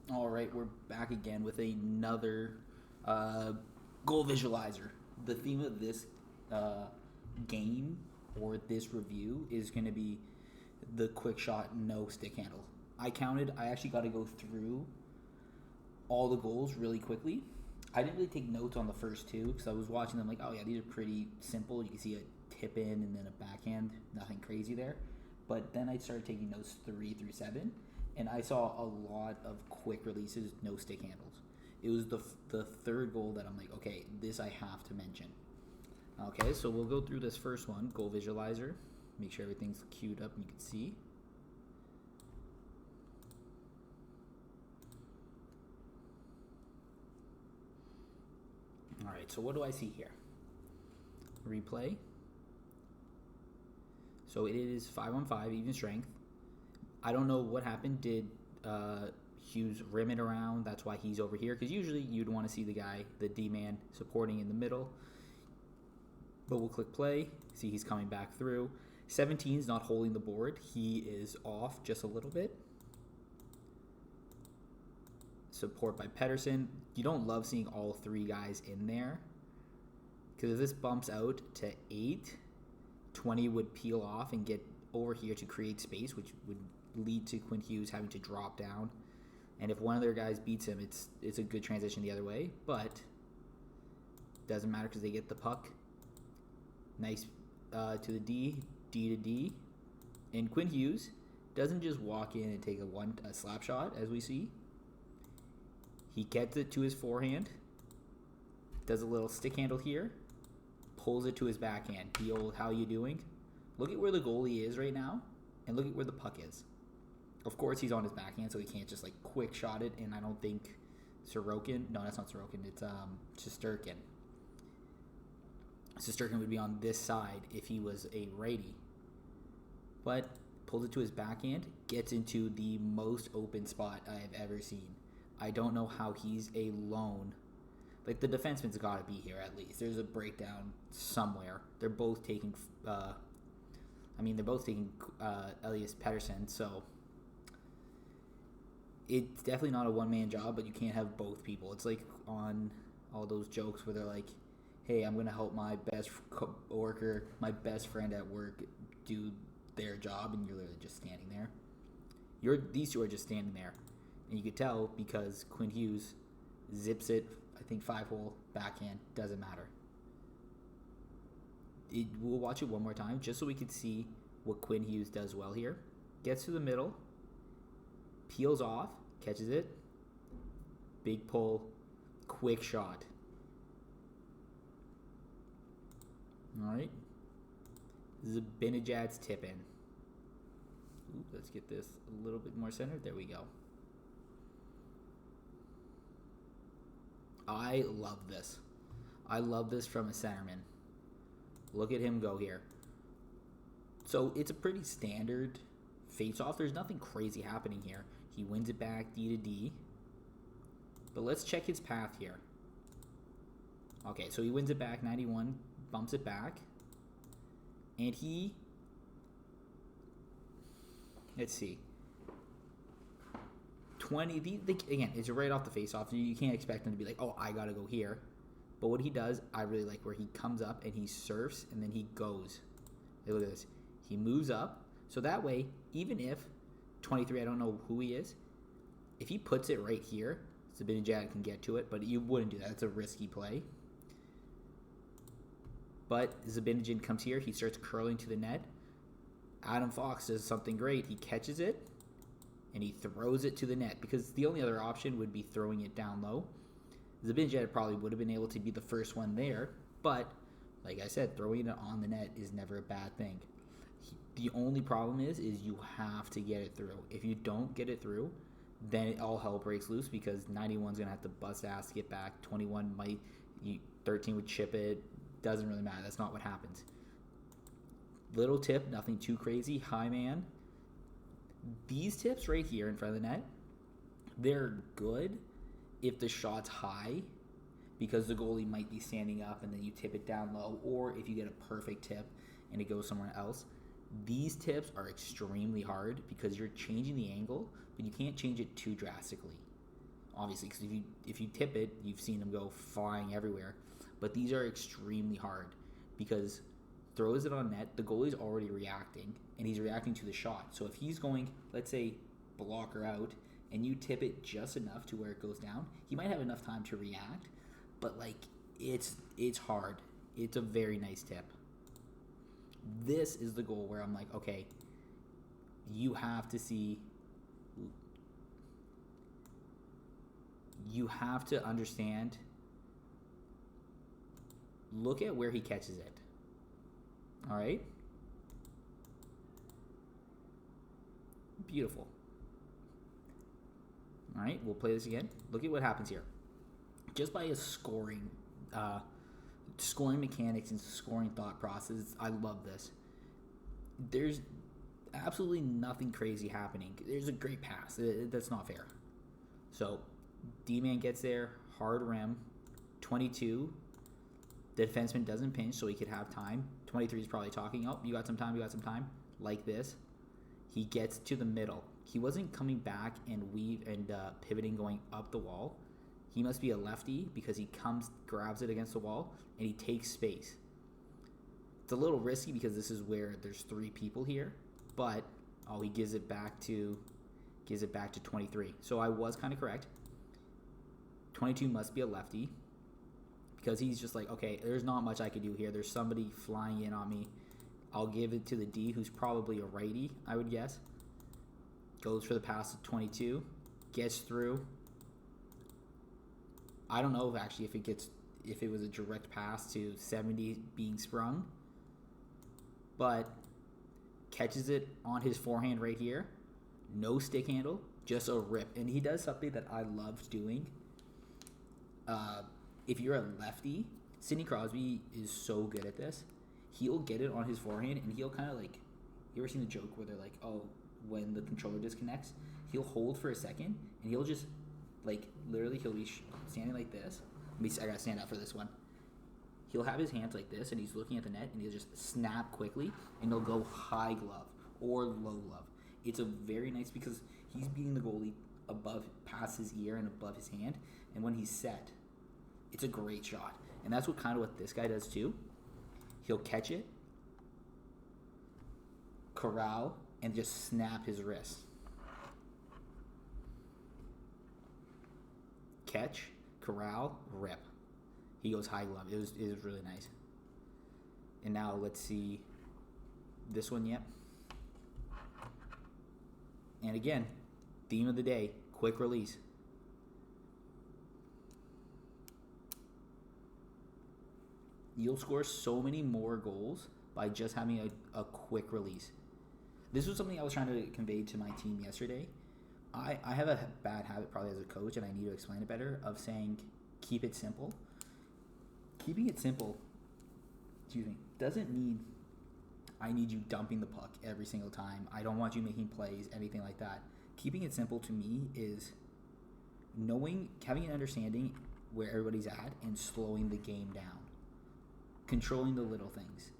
All right, we're back again with another uh, goal visualizer. The theme of this uh, game or this review is going to be the quick shot no stick handle. I actually got to go through all the goals really quickly. I didn't really take notes on the first two because I was watching them like, oh yeah, these are pretty simple. You can see a tip in and then a backhand, nothing crazy there. But then I started taking notes 3 through 7, and I saw a lot of quick releases, no stick handles. It was the third goal that I'm like, okay, this I have to mention. Okay, so we'll go through this first one, goal visualizer. Make sure everything's queued up and you can see. All right, so what do I see here? Replay. So it is 5-on-5, even strength. I don't know what happened. Did Hughes rim it around? That's why he's over here. Because usually you'd want to see the guy, the D-man, supporting in the middle. But we'll click play. See he's coming back through. 17's not holding the board. He is off just a little bit. Support by Pedersen. You don't love seeing all three guys in there. Because if this bumps out to 8, 20 would peel off and get over here to create space, which would lead to Quinn Hughes having to drop down. And if one of their guys beats him, it's a good transition the other way. But doesn't matter because they get the puck. Nice to the D to D. And Quinn Hughes doesn't just walk in and take a slap shot, as we see. He gets it to his forehand, does a little stick handle here, pulls it to his backhand. The old how you doing? Look at where the goalie is right now, and look at where the puck is. Of course, he's on his backhand, so he can't just like quick shot it. And I don't think Sorokin. No, that's not Sorokin. It's Shesterkin. Shesterkin would be on this side if he was a righty. But pulls it to his backhand, gets into the most open spot I have ever seen. I don't know how he's alone. Like, the defenseman's got to be here at least. There's a breakdown somewhere. They're both taking Elias Pettersson, so it's definitely not a one-man job, but you can't have both people. It's like on all those jokes where they're like, hey, I'm going to help my best worker, my best friend at work do their job, and you're literally just standing there. These two are just standing there. And you could tell because Quinn Hughes zips it, I think 5-hole, backhand, doesn't matter. We'll watch it one more time just so we can see what Quinn Hughes does well here. Gets to the middle, peels off, catches it, big pull, quick shot. All right. Zibanejad's tip in. Let's get this a little bit more centered. There we go. I love this. I love this from a centerman. Look at him go here. So it's a pretty standard face-off. There's nothing crazy happening here. He wins it back D to D. But let's check his path here. Okay, so he wins it back 91, bumps it back. And let's see. 20, again, it's right off the face-off. You can't expect him to be like, oh, I got to go here. But what he does, I really like where he comes up and he surfs and then he goes. Hey, look at this. He moves up. So that way, even if 23, I don't know who he is, if he puts it right here, Zibanejad can get to it, but you wouldn't do that. It's a risky play. But Zibanejad comes here. He starts curling to the net. Adam Fox does something great. He catches it. And he throws it to the net because the only other option would be throwing it down low. Zibanejad probably would have been able to be the first one there, but like I said, throwing it on the net is never a bad thing. The only problem is you have to get it through. If you don't get it through, then all hell breaks loose because 91's gonna have to bust ass to get back. 21 might, 13 would chip it. Doesn't really matter. That's not what happens. Little tip, nothing too crazy. High man. These tips right here in front of the net, they're good if the shot's high because the goalie might be standing up and then you tip it down low, or if you get a perfect tip and it goes somewhere else. These tips are extremely hard because you're changing the angle, but you can't change it too drastically. obviously, because if you tip it, you've seen them go flying everywhere. But these are extremely hard because throws it on net, the goalie's already reacting, and he's reacting to the shot. So if he's going, let's say, blocker out, and you tip it just enough to where it goes down, he might have enough time to react, but like it's hard. It's a very nice tip. This is the goal where I'm like, okay, you have to see, you have to understand, look at where he catches it. All right? Beautiful. All right, we'll play this again. Look at what happens here. Just by his scoring mechanics and scoring thought process, I love this. There's absolutely nothing crazy happening. There's a great pass. That's not fair. So, D-man gets there, hard rim, 22. The defenseman doesn't pinch, so he could have time. 23 is probably talking, oh, you got some time, like this. He gets to the middle. He wasn't coming back and pivoting going up the wall. He must be a lefty because he comes, grabs it against the wall, and he takes space. It's a little risky because this is where there's 3 people here, but he gives it back to 23. So I was kind of correct. 22 must be a lefty because he's just like, okay, there's not much I could do here. There's somebody flying in on me. I'll give it to the D, who's probably a righty, I would guess. Goes for the pass to 22, gets through. I don't know if it was a direct pass to 70 being sprung, but catches it on his forehand right here. No stick handle, just a rip. And he does something that I loved doing. If you're a lefty, Sidney Crosby is so good at this. He'll get it on his forehand, and he'll kind of like, you ever seen the joke where they're like, oh, when the controller disconnects, he'll hold for a second, and he'll just, like, literally he'll be standing like this. I gotta stand up for this one. He'll have his hands like this, and he's looking at the net, and he'll just snap quickly, and he'll go high glove or low glove. It's a very nice, because he's beating the goalie past his ear and above his hand, and when he's set, it's a great shot. And that's what this guy does too. He'll catch it, corral, and just snap his wrist. Catch, corral, rip. He goes high glove. It was really nice. And now let's see this one. Yep. And again, theme of the day, quick release. You'll score so many more goals by just having a quick release. This was something I was trying to convey to my team yesterday. I have a bad habit probably as a coach, and I need to explain it better, of saying keep it simple. Keeping it simple, doesn't mean I need you dumping the puck every single time. I don't want you making plays, anything like that. Keeping it simple to me is having an understanding where everybody's at and slowing the game down. Controlling the little things.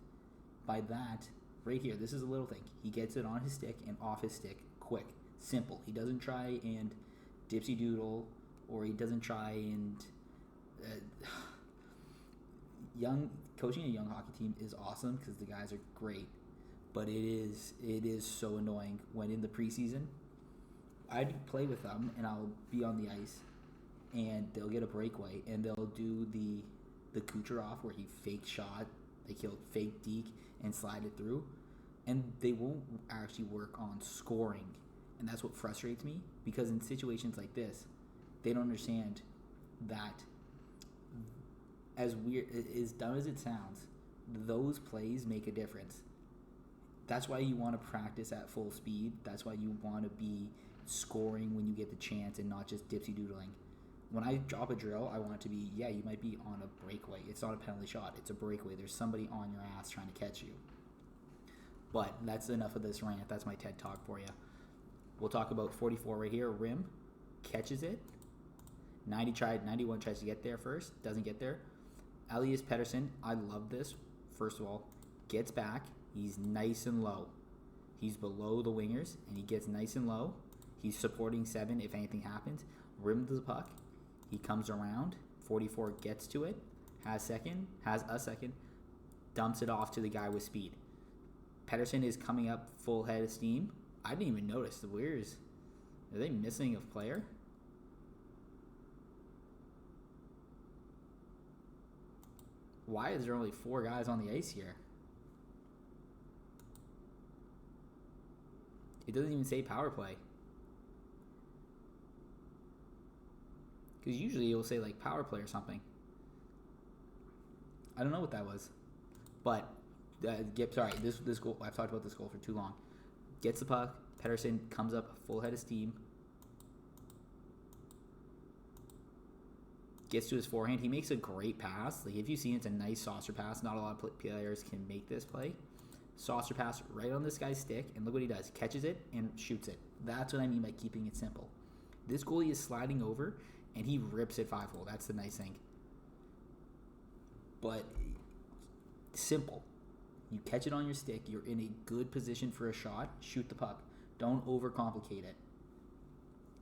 By that, right here, this is a little thing. He gets it on his stick and off his stick quick. Simple. He doesn't try and dipsy doodle, or he doesn't try and coaching a young hockey team is awesome because the guys are great, but it is so annoying when in the preseason I'd play with them and I'll be on the ice and they'll get a breakaway and they'll do the Kucherov where he fake shot, like he'll fake deke and slide it through, and they won't actually work on scoring. And that's what frustrates me, because in situations like this, they don't understand that, as dumb as it sounds, those plays make a difference. That's why you want to practice at full speed. That's why you want to be scoring when you get the chance and not just dipsy doodling. When I drop a drill, I want it to be, you might be on a breakaway. It's not a penalty shot. It's a breakaway. There's somebody on your ass trying to catch you. But that's enough of this rant. That's my TED Talk for you. We'll talk about 44 right here. Rim, catches it. 91 tries to get there first. Doesn't get there. Elias Pettersson, I love this. First of all, gets back. He's nice and low. He's below the wingers, and he gets nice and low. He's supporting 7 if anything happens. rims the puck. He comes around. 44 gets to it, has a second, dumps it off to the guy with speed. Pettersson is coming up full head of steam. I didn't even notice. Are they missing a player? Why is there only 4 guys on the ice here? It doesn't even say power play. Because usually it'll say like power play or something. I don't know what that was. But, this goal, I've talked about this goal for too long. Gets the puck. Pettersson comes up full head of steam. Gets to his forehand. He makes a great pass. Like, if you've seen, it's a nice saucer pass. Not a lot of players can make this play. Saucer pass right on this guy's stick, and look what he does. Catches it and shoots it. That's what I mean by keeping it simple. This goalie is sliding over, and he rips it 5-hole. That's the nice thing. But simple. You catch it on your stick. You're in a good position for a shot. Shoot the puck. Don't overcomplicate it.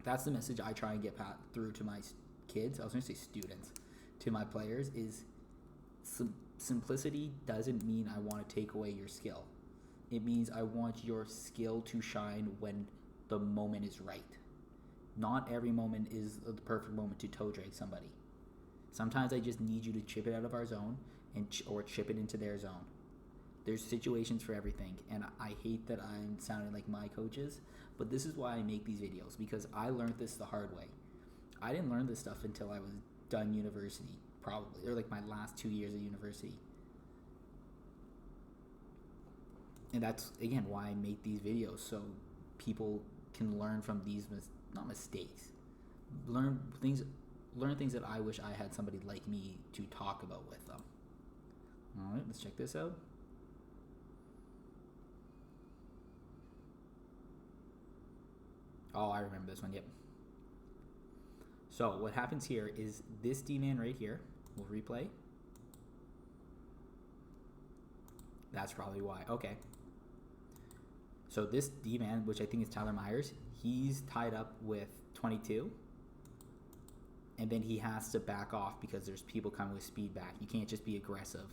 That's the message I try and get through to my kids. I was going to say students. To my players is simplicity doesn't mean I want to take away your skill. It means I want your skill to shine when the moment is right. Not every moment is the perfect moment to toe drag somebody. Sometimes I just need you to chip it out of our zone or chip it into their zone. There's situations for everything, and I hate that I'm sounding like my coaches, but this is why I make these videos, because I learned this the hard way. I didn't learn this stuff until I was done university, probably, or like my last 2 years of university. And that's, again, why I make these videos, so people can learn from these, not mistakes, learn things that I wish I had somebody like me to talk about with them. All right, let's check this out. Oh, I remember this one, yep. So what happens here is this D-man right here, we'll replay. That's probably why. Okay. So this D-man, which I think is Tyler Myers, he's tied up with 22. And then he has to back off because there's people coming with speed back. You can't just be aggressive.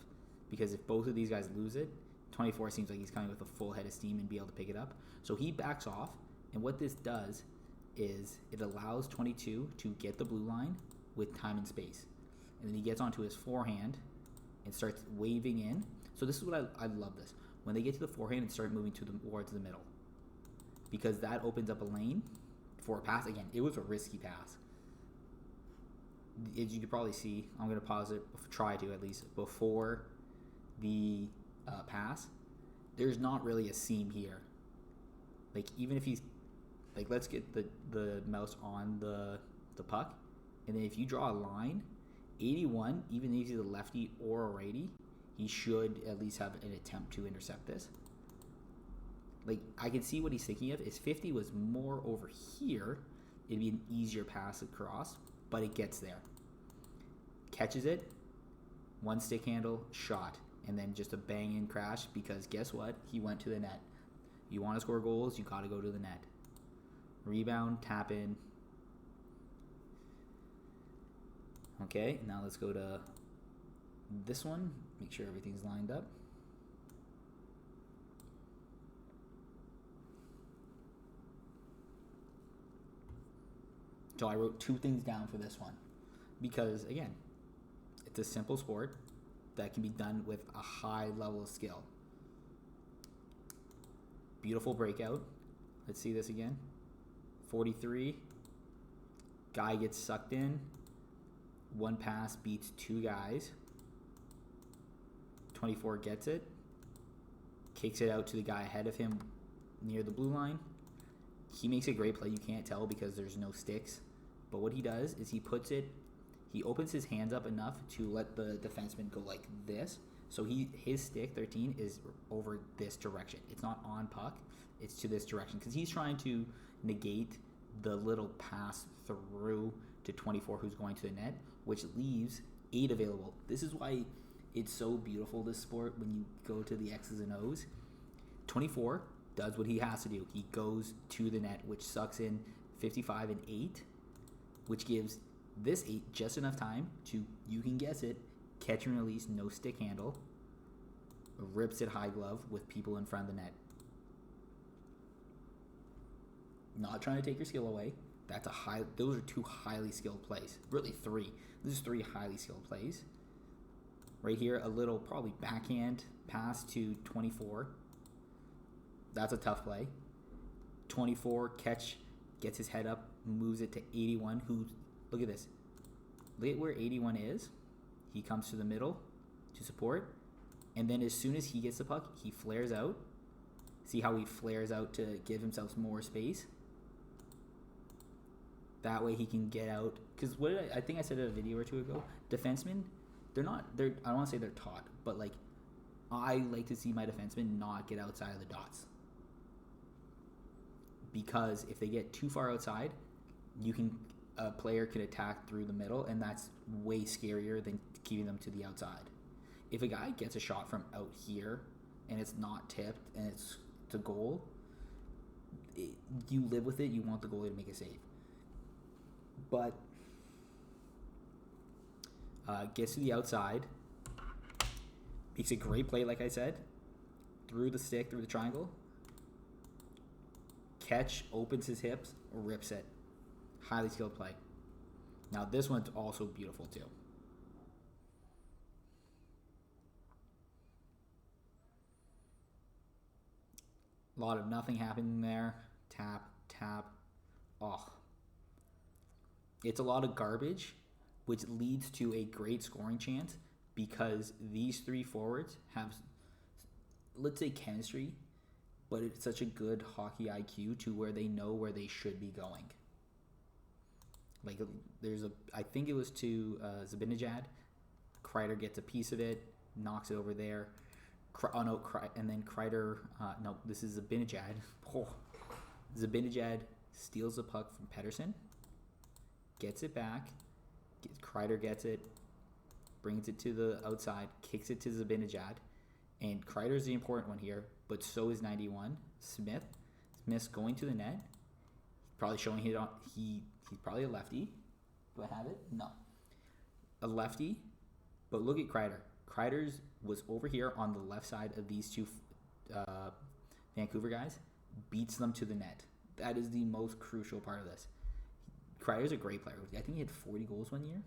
Because if both of these guys lose it, 24 seems like he's coming with a full head of steam and be able to pick it up. So he backs off. And what this does is it allows 22 to get the blue line with time and space. And then he gets onto his forehand and starts waving in. So this is what I love this. When they get to the forehand and start moving towards the middle. Because that opens up a lane for a pass. Again, it was a risky pass. As you can probably see, I'm going to pause it, try to at least, before the pass. There's not really a seam here. Like, even if he's, like, let's get the mouse on the puck, and then if you draw a line, 81, even if he's a lefty or a righty, he should at least have an attempt to intercept this. Like, I can see what he's thinking of. If 50 was more over here, it'd be an easier pass across, but it gets there. Catches it, one stick handle, shot, and then just a bang-in crash, because guess what? He went to the net. You want to score goals, you got to go to the net. Rebound, tap in. Okay, now let's go to this one. Make sure everything's lined up. So I wrote 2 things down for this one. Because, again, it's a simple sport that can be done with a high level of skill. Beautiful breakout. Let's see this again. 43. Guy gets sucked in. One pass beats 2 guys. 24 gets it. Kicks it out to the guy ahead of him near the blue line. He makes a great play. You can't tell because there's no sticks. But what he does is he opens his hands up enough to let the defenseman go like this. So his stick, 13, is over this direction. It's not on puck. It's to this direction. Because he's trying to negate the little pass through to 24 who's going to the net, which leaves 8 available. This is why it's so beautiful, this sport, when you go to the X's and O's. 24 does what he has to do. He goes to the net, which sucks in 55 and 8. which gives this 8 just enough time to, you can guess it, catch and release, no stick handle, rips it high glove with people in front of the net. Not trying to take your skill away. Those are 2 highly skilled plays. Really 3. This is 3 highly skilled plays. Right here, a little probably backhand pass to 24. That's a tough play. 24 catch, gets his head up, moves it to 81. Look at this. Look at where 81 is. He comes to the middle to support. And then as soon as he gets the puck, he flares out. See how he flares out to give himself more space? That way he can get out. Because I think I said it a video or 2 ago. Defensemen, I don't want to say they're taught, but like, I like to see my defensemen not get outside of the dots. Because if they get too far outside, a player can attack through the middle, and that's way scarier than keeping them to the outside. If a guy gets a shot from out here and it's not tipped and it's to goal, you live with it. You want the goalie to make a save. But gets to the outside, makes a great play, like I said, through the stick, through the triangle. Catch, opens his hips, rips it. Highly skilled play. Now this one's also beautiful too. A lot of nothing happening there. Tap, tap. Oh. It's a lot of garbage, which leads to a great scoring chance because these 3 forwards have, let's say, chemistry, but it's such a good hockey IQ to where they know where they should be going. Like, I think it was to Zibanejad. Kreider gets a piece of it, knocks it over there. And then Kreider, this is Zibanejad. Zibanejad steals the puck from Pettersson, gets it back. Kreider gets it, brings it to the outside, kicks it to Zibanejad. And Kreider's the important one here, but so is 91. Smith's going to the net. Probably showing it on. He's probably a lefty. Do I have it? No. A lefty. But look at Kreider. Kreider's was over here on the left side of these 2 Vancouver guys. Beats them to the net. That is the most crucial part of this. Kreider's a great player. I think he had 40 goals one year.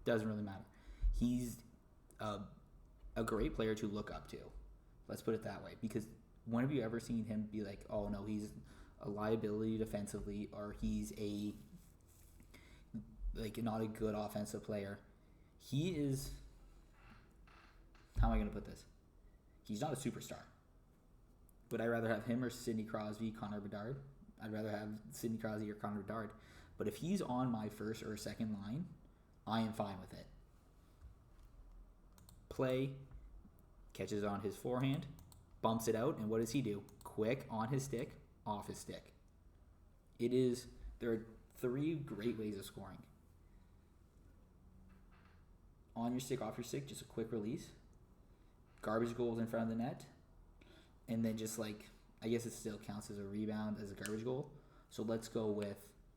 Doesn't really matter. He's a great player to look up to. Let's put it that way. Because when have you ever seen him be like, oh no, he's a liability defensively, or he's not a good offensive player? He is, how am I going to put this? He's not a superstar. Would I rather have him or Sidney Crosby, Connor Bedard? I'd rather have Sidney Crosby or Connor Bedard. But if he's on my first or second line, I am fine with it. Play, catches on his forehand, bumps it out, and what does he do? Quick on his stick, off his stick. There are 3 great ways of scoring. On your stick, off your stick, just a quick release. Garbage goals in front of the net. And then just I guess it still counts as a rebound, as a garbage goal. So let's go with,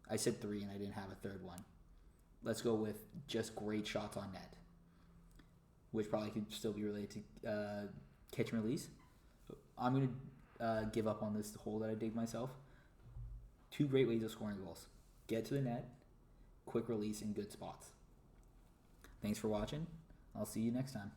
I said 3 and I didn't have a third one. Let's go with just great shots on net, which probably could still be related to catch and release. I'm going to give up on this hole that I dig myself. 2 great ways of scoring goals. Get to the net, quick release in good spots. Thanks for watching. I'll see you next time.